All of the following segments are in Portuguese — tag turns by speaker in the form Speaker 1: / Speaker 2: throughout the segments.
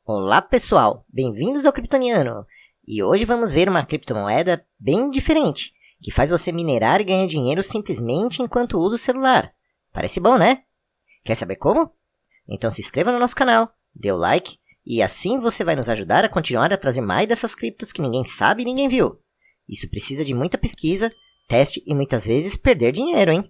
Speaker 1: Olá pessoal, bem-vindos ao Kryptoniano! E hoje vamos ver uma criptomoeda bem diferente, que faz você minerar e ganhar dinheiro simplesmente enquanto usa o celular. Parece bom, né? Quer saber como? Então se inscreva no nosso canal, dê o like, e assim você vai nos ajudar a continuar a trazer mais dessas criptos que ninguém sabe e ninguém viu. Isso precisa de muita pesquisa, teste e muitas vezes perder dinheiro, hein?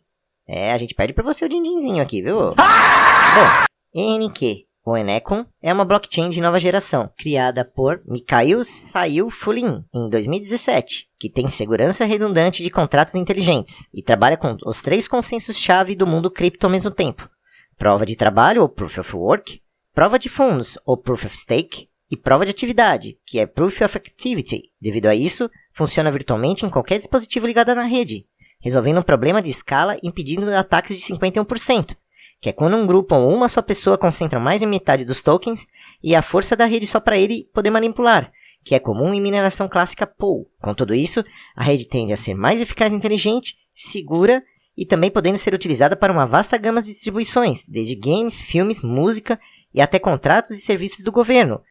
Speaker 1: A gente perde pra você o din-dinzinho aqui, viu? Bom, ENQ, ou Enecoin, é uma blockchain de nova geração, criada por Mikhail Saifulin em 2017, que tem segurança redundante de contratos inteligentes e trabalha com os 3 consensos-chave do mundo cripto ao mesmo tempo: prova de trabalho, ou Proof of Work, prova de fundos, ou Proof of Stake, e prova de atividade, que é Proof of Activity. Devido a isso, funciona virtualmente em qualquer dispositivo ligado na rede, resolvendo um problema de escala e impedindo ataques de 51%, que é quando um grupo ou uma só pessoa concentra mais de metade dos tokens e a força da rede só para ele poder manipular, que é comum em mineração clássica pool. Com tudo isso, a rede tende a ser mais eficaz e inteligente, segura e também podendo ser utilizada para uma vasta gama de distribuições, desde games, filmes, música e até contratos e serviços do governo,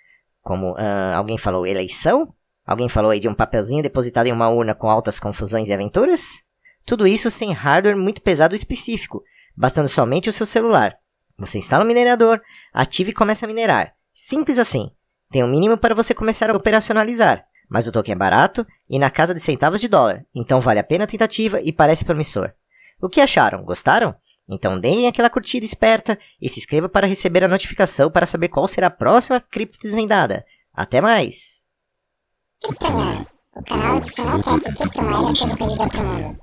Speaker 1: como alguém falou eleição? Alguém falou aí de um papelzinho depositado em uma urna com altas confusões e aventuras? Tudo isso sem hardware muito pesado e específico, bastando somente o seu celular. Você instala o minerador, ativa e começa a minerar. Simples assim. Tem um mínimo para você começar a operacionalizar, mas o token é barato e na casa de centavos de dólar, então vale a pena a tentativa e parece promissor. O que acharam? Gostaram? Então deem aquela curtida esperta e se inscreva para receber a notificação para saber qual será a próxima cripto desvendada. Até mais!
Speaker 2: Kryptoniano, o canal que não quer que criptomoeda seja perdida para o mundo.